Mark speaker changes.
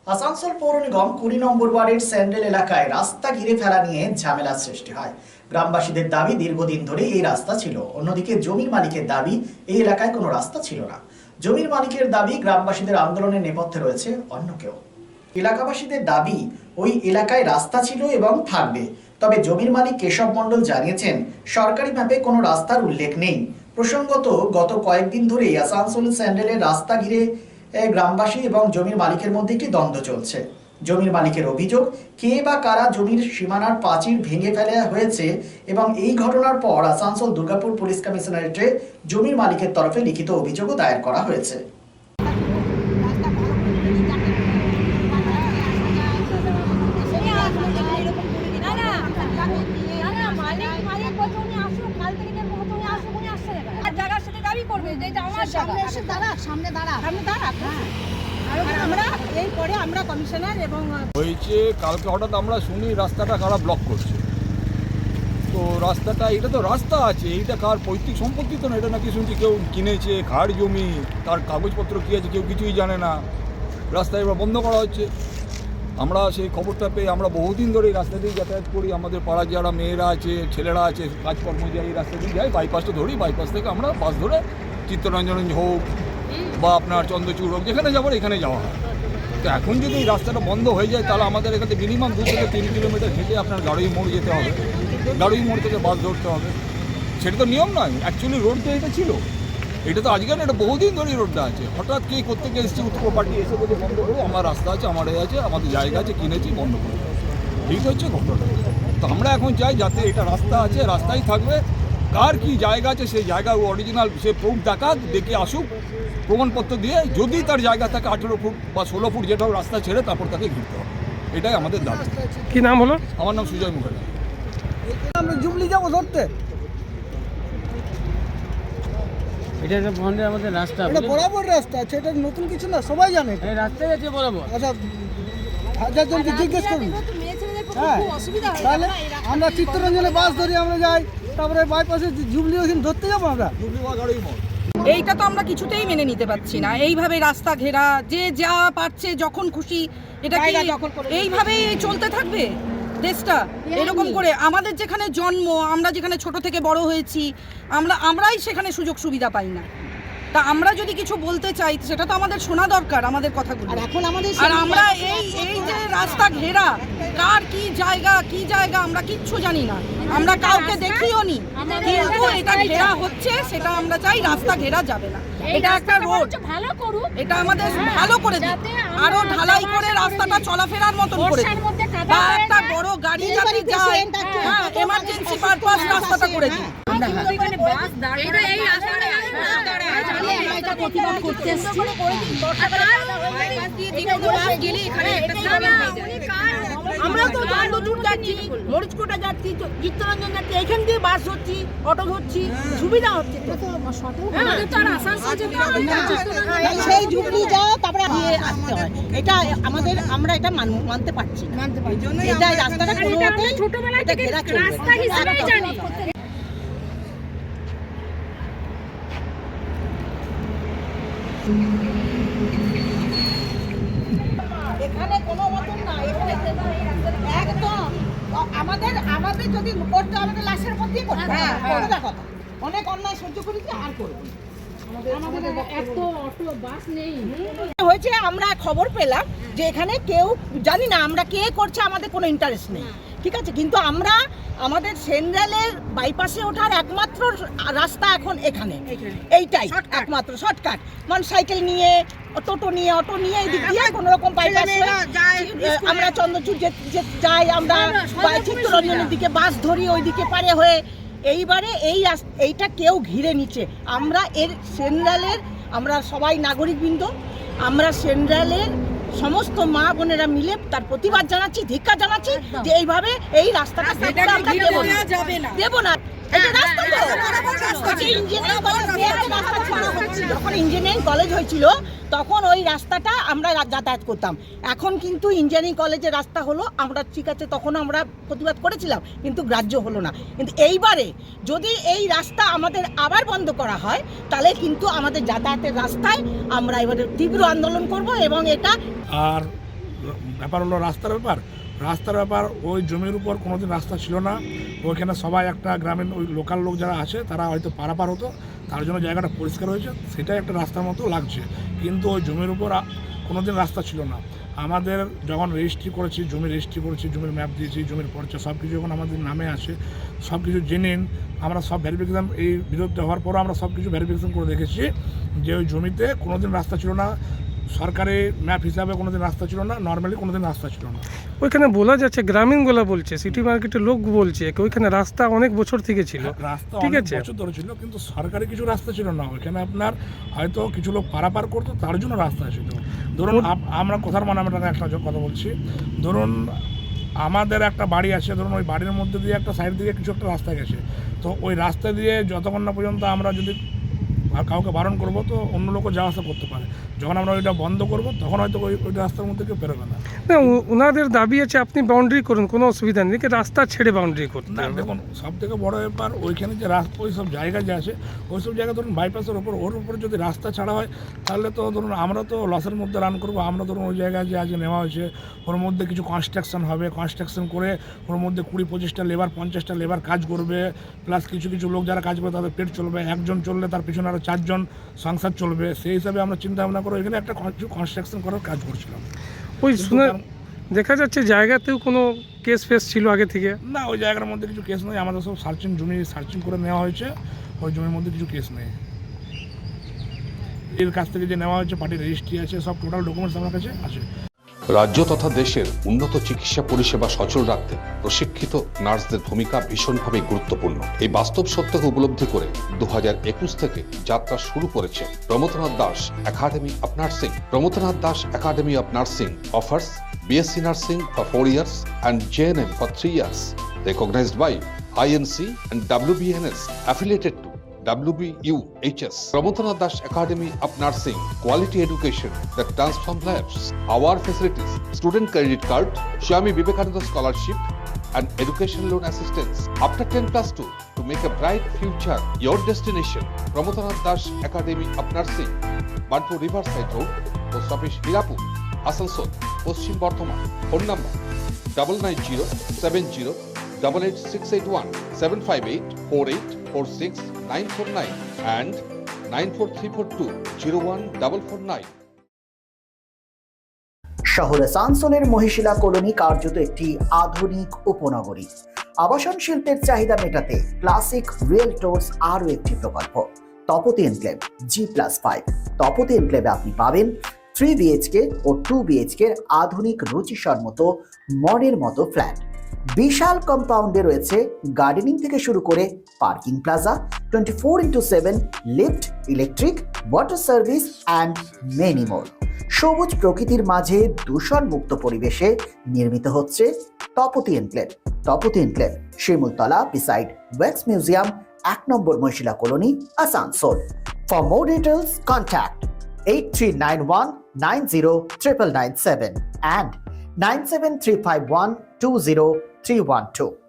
Speaker 1: আসানসোল পৌর নিগম 20 নম্বর ওয়ার্ডের স্যান্ডেল এলাকায় রাস্তা ঘিরে ফেলা নিয়ে ঝামেলার সৃষ্টি হয়। গ্রামবাসীদের দাবি দীর্ঘদিন ধরে এই রাস্তা ছিল, অন্যদিকে জমির মালিকের দাবি এই এলাকায় কোনো রাস্তা ছিল না। জমির মালিকের দাবি গ্রামবাসীদের আন্দোলনের নেপথ্যে রয়েছে অন্য কেউ। এলাকাবাসীদের দাবি ওই এলাকায় রাস্তা ছিল এবং থাকবে, তবে জমির মালিক কেশব মণ্ডল জানিয়েছেন সরকারি ম্যাপে কোনো রাস্তার উল্লেখ নেই। প্রসঙ্গত গত কয়েকদিন ধরেই আসানসোল স্যান্ডেলের রাস্তা ঘিরে গ্রামবাসী এবং জমির মালিকের মধ্যে একটি দ্বন্দ্ব চলছে। জমির মালিকের অভিযোগ, কে বা কারা জমির সীমানার প্রাচীর ভেঙে ফেলা হয়েছে এবং এই ঘটনার পর আসানসোল দুর্গাপুর পুলিশ কমিশনারেটে জমির মালিকের তরফে লিখিত অভিযোগও দায়ের করা হয়েছে।
Speaker 2: আমরা কমিশনার এবং
Speaker 3: হয়েছে কালকে হঠাৎ আমরা শুনি রাস্তাটা কারা ব্লক করছে। তো রাস্তাটা, এটা তো রাস্তা আছে, এইটা কার পৈতৃক সম্পত্তি তো না, এটা নাকি শুনছি কেউ কিনেছে, খাট জমি, তার কাগজপত্র কী আছে কেউ কিছুই জানে না। রাস্তা এবার বন্ধ করা হচ্ছে। আমরা সেই খবরটা পেয়ে আমরা বহুদিন ধরে এই রাস্তা দিয়ে যাতায়াত করি। আমাদের পাড়ার যারা মেয়েরা আছে, ছেলেরা আছে, কাজকর্ম যায় এই রাস্তা দিয়ে যাই, বাইপাসটা ধরি, বাইপাস থেকে আমরা বাস ধরে চিত্তরঞ্জন হোক বা আপনার চন্দ্রচূড় হোক, যেখানে যাবো এখানে যাওয়া হয়। তো এখন যদি এই রাস্তাটা বন্ধ হয়ে যায় তাহলে আমাদের এখানে মিনিমাম 2 থেকে 3 কিলোমিটার হেঁটে আপনার গাড়ুই মোড় যেতে হবে, গাড়ুই মোড় থেকে বাস ধরতে হবে। সেটা তো নিয়ম নয়, অ্যাকচুয়ালি রোড তো এটা ছিল, এটা তো আজকে না, এটা বহুদিন ধরে রোডটা আছে। হঠাৎ কে কোথেকে এসেছে, উত্তর পার্টি এসে বলে বন্ধ করবো, আমার রাস্তা আছে, আমার এ আছে, আমাদের জায়গা আছে, কিনেছি, বন্ধ করবো। ঠিক হচ্ছে ঘটনাটা। তো আমরা এখন চাই যাতে এটা রাস্তা আছে, রাস্তাই থাকবে, কার কি জায়গা আছে সেই জায়গা অরিজিনাল সে প্রুফ দেখাক, দেখে আসুক প্রমাণপত্র দিয়ে। যদি তার জায়গা থাকে 18 ফুট বা 16 ফুট যেটা রাস্তা ছেড়ে তারপর তাকে ঘুরতে হবে, এটাই আমাদের দাবি।
Speaker 4: কি নাম হলো?
Speaker 3: আমার নাম সুজয় মুখার্জি।
Speaker 2: আমরা জুবলি যাবো ধরতে।
Speaker 4: এটা একটা বন্ধের আমাদের রাস্তা,
Speaker 2: এটা বরাবর রাস্তা আছে, এটা নতুন কিছু না, সবাই জানে।
Speaker 4: এই রাস্তায় আছে বরাবর।
Speaker 2: আচ্ছা, হাজারজনকে জিজ্ঞেস করুন। হ্যাঁ, তাহলে আমরা চিত্তরঞ্জনে বাস ধরি, আমরা যাই, তারপরে বাইপাসে জুবলি ওখানে ধরতে যাবো আমরা।
Speaker 5: এইটা তো আমরা কিছুতেই মেনে নিতে পারছি না। এইভাবে রাস্তা ঘেরা, যে যা পারছে যখন খুশি, এটা কি এইভাবেই চলতে থাকবে দেশটা? এরকম করে আমাদের যেখানে জন্ম, আমরা যেখানে ছোট থেকে বড় হয়েছি, আমরাই সেখানে সুযোগ সুবিধা পাই না। তা আমরা যদি কিছু বলতে চাই সেটা তো আমাদের শোনা দরকার, আমাদের কথাগুলো। আর আমরা এই যে রাস্তা ঘেরা, কার কি জায়গা আমরা কিচ্ছু জানি না, আমরা কাউকে দেখিও নি, কিন্তু এটা ঘেরা হচ্ছে, সেটা আমরা চাই। রাস্তা ঘেরা যাবে না, এটা একটা রোড, এটা আমাদের ভালো করে দিন, আরো ঢালাই করে রাস্তাটা চলাফেরার মতন করে দিন, বা একটা বড় গাড়ি যাতে যায়, হ্যাঁ, এমার্জেন্সি পারপাস রাস্তাটা করে দিন।
Speaker 6: আমরা তো চন্দ্রচূড় যাচ্ছি, মরিচকোটা যাচ্ছি, চিত্তরঞ্জন যাচ্ছি, এখান দিয়ে বাস ধরছি, অটো ধরছি, সুবিধা হচ্ছে।
Speaker 2: সেই জুবলি যাও, তারপরে দিয়ে আসতে হয়। এটা আমাদের, আমরা এটা মানতে পারছি না। এটা রাস্তাটা কোনোমতেই
Speaker 6: ছোটবেলা থেকে রাস্তা হিসেবেই জানি।
Speaker 2: এখানে কোনো মতন না, এখানে একদম আমাদের যদি করতে, আমাদের লাশের মধ্যেই করতে হবে। কথা অনেক অন্যায় সহ্য করেছি, আর করবো হয়েছে। আমরা খবর পেলাম যে এখানে কেউ জানি না, আমরা কে করছে আমাদের কোনো ইন্টারেস্ট নেই, ঠিক আছে, কিন্তু আমরা আমাদের সেন্ট্রালের বাইপাসে ওঠার একমাত্র রাস্তা এখন এখানে, এইটাই একমাত্র শর্টকাট। মানে সাইকেল নিয়ে, টোটো নিয়ে, অটো নিয়ে এই দিক দিয়ে কোনো রকম বাইপাস আমরা চন্দ্রচূড় যাই, আমরা চিত্তরঞ্জনের দিকে বাস ধরি, ওই দিকে পারে হয়ে। এইবারে এইটা কেউ ঘিরে নিচ্ছে। আমরা এর সেন্ট্রালের, আমরা সবাই নাগরিকবৃন্দ, আমরা সেন্ট্রালের সমস্ত মা বোনেরা মিলে তার প্রতিবাদ জানাচ্ছি, ধিক্কার জানাচ্ছি যে এইভাবে এই রাস্তাটা দেব না। যখন ইঞ্জিনিয়ারিং কলেজ হয়েছিল তখন ওই রাস্তাটা আমরা যাতায়াত করতাম। এখন কিন্তু ইঞ্জিনিয়ারিং কলেজের রাস্তা হলো, আমরা ঠিক আছে তখন আমরা প্রতিবাদ করেছিলাম, কিন্তু গ্রাহ্য হলো না। কিন্তু এইবারে যদি এই রাস্তা আমাদের আবার বন্ধ করা হয় তাহলে কিন্তু আমাদের যাতায়াতের রাস্তায় আমরা এবারে তীব্র আন্দোলন করব এবং এটা
Speaker 4: আর
Speaker 7: ব্যাপার হলো রাস্তার ব্যাপার ওই জমির উপর কোনোদিন রাস্তা ছিল না। ওইখানে সবাই একটা গ্রামীণ ওই লোকাল লোক যারা আছে তারা হয়তো পারাপার হতো, তার জন্য জায়গাটা পরিষ্কার হয়েছে, সেটাই একটা রাস্তার মতো লাগছে। কিন্তু ওই জমির উপর কোনোদিন রাস্তা ছিল না। আমাদের যখন রেজিস্ট্রি করেছি, জমির ম্যাপ দিয়েছি, জমির পর্চা সব কিছু যখন আমাদের নামে আসে, সব কিছু জেনে আমরা সব ভেরিফিকেশান, এই বিরুদ্ধে হওয়ার পরও আমরা সব কিছু ভেরিফিকেশান করে দেখেছি যে ওই জমিতে কোনোদিন রাস্তা ছিল না, সরকারি ম্যাপ হিসাবে কোনোদিন রাস্তা ছিল না, নর্মালি কোনোদিন রাস্তা ছিল না।
Speaker 4: ওইখানে বলা যাচ্ছে, গ্রামীণগুলো বলছে, সিটি মার্কেটের লোক বলছে ওইখানে রাস্তা অনেক বছর থেকে ছিল,
Speaker 7: রাস্তা
Speaker 4: ঠিক
Speaker 7: অনেক
Speaker 4: আছে,
Speaker 7: বছর ধরে ছিল, কিন্তু সরকারি কিছু রাস্তা ছিল না। ওইখানে আপনার হয়তো কিছু লোক পারাপার করতো, তার জন্য রাস্তা ছিল। ধরুন আমরা কোথার মানে আমরা একটা কথা বলছি, ধরুন আমাদের একটা বাড়ি আছে, ধরুন ওই বাড়ির মধ্যে দিয়ে একটা সাইড দিয়ে কিছু একটা রাস্তা গেছে, তো ওই রাস্তা দিয়ে যতক্ষণ না পর্যন্ত আমরা যদি কাউকে বারণ করবো তো অন্য লোকও যাওয়া আসা করতে পারে। যখন আমরা ওইটা বন্ধ করবো তখন হয়তো ওই রাস্তার মধ্যে কেউ বেরোবে না।
Speaker 4: ওনাদের দাবি আছে আপনি বাউন্ডারি করুন, কোনো অসুবিধা নেই, রাস্তা ছেড়ে বাউন্ডারি করতে
Speaker 7: না,
Speaker 4: হবে।
Speaker 7: দেখুন সব থেকে বড় ব্যাপার ওইখানে যে রাস্তা, ওই সব জায়গা যে আছে, ওই সব জায়গা ধরুন বাইপাসের ওর উপরে যদি রাস্তা ছাড়া হয় তাহলে তো ধরুন আমরা তো লসের মধ্যে রান করবো। আমরা ধরুন ওই জায়গায় যে আজকে নেওয়া হয়েছে ওর মধ্যে কিছু কনস্ট্রাকশন হবে, কনস্ট্রাকশন করে ওর মধ্যে 20-25টা লেবার 50টা লেবার কাজ করবে, প্লাস কিছু কিছু লোক যারা কাজ করবে তাদের পেট চলবে, একজন চললে তার পিছনে আরও 4জন সংসার চলবে। সেই হিসাবে আমরা চিন্তা ভাবনা করে এখানে একটা কিছু কনস্ট্রাকশন করার কাজ করছিলাম।
Speaker 4: ওই শুনে দেখা যাচ্ছে জায়গাতেও কোনো কেস ফেস ছিল আগে থেকে?
Speaker 7: না, ওই জায়গার মধ্যে কিছু কেস নেই, আমাদের সব সার্চিং করে নেওয়া হয়েছে, ওই জমির মধ্যে কিছু কেস নেই। এর কাছ থেকে যে নেওয়া হয়েছে পার্টির রেজিস্ট্রি আছে, সব টোটাল ডকুমেন্টস আমার কাছে আছে।
Speaker 8: রাজ্য তথা দেশের উন্নত চিকিৎসা পরিষেবা সচল রাখতে প্রশিক্ষিত নার্সদের ভূমিকা ভীষণভাবে গুরুত্বপূর্ণ। এই বাস্তব সত্যকে উপলব্ধি করে 2021 থেকে যাত্রা শুরু করেছে Pramathanath Das academy of nursing. Pramathanath Das academy of nursing offers BSc Nursing for 4 years and JNM for 3 years, recognized by INC and WBNS, affiliated to WBUHS. Pramodanath Das Academy of Nursing, quality education that transforms lives. Our facilities: student credit card, Swami Vivekananda scholarship, and education loan assistance. After 10+2, to make a bright future your destination. Pramodanath Das Academy of Nursing, Banpur Riverside Road, Post Office Hirapur, Asansol, Paschim Bardhaman. Phone number 9907088681, 7584846949 and 9434201449.
Speaker 1: শহর আসানসোলের Mohishila colony কার্যত একটি আধুনিক উপনগরী। আবাসন শিল্পের চাহিদা মেটাতে classic রিয়েলটরস আরও একটি প্রকল্প, তপতি এনক্লেভ G+5। তপতি এনক্লেভে আপনি পাবেন 3 BHK ও 2 BHK এর আধুনিক রুচিসম্মত মডের মতো ফ্ল্যাট। বিশাল কম্পাউন্ডে রয়েছে গার্ডেনিং থেকে শুরু করে parking plaza, 24x7 lift, electric, water service and many more. সবুজ প্রকৃতির মাঝে দূষণমুক্ত পরিবেশে নির্মিত হচ্ছে Tapati enclave. Tapati enclave, Shimultala, beside wax museum, 1 number Mahishila colony, Asansol. For more details contact 8391909997 and 9735120 312.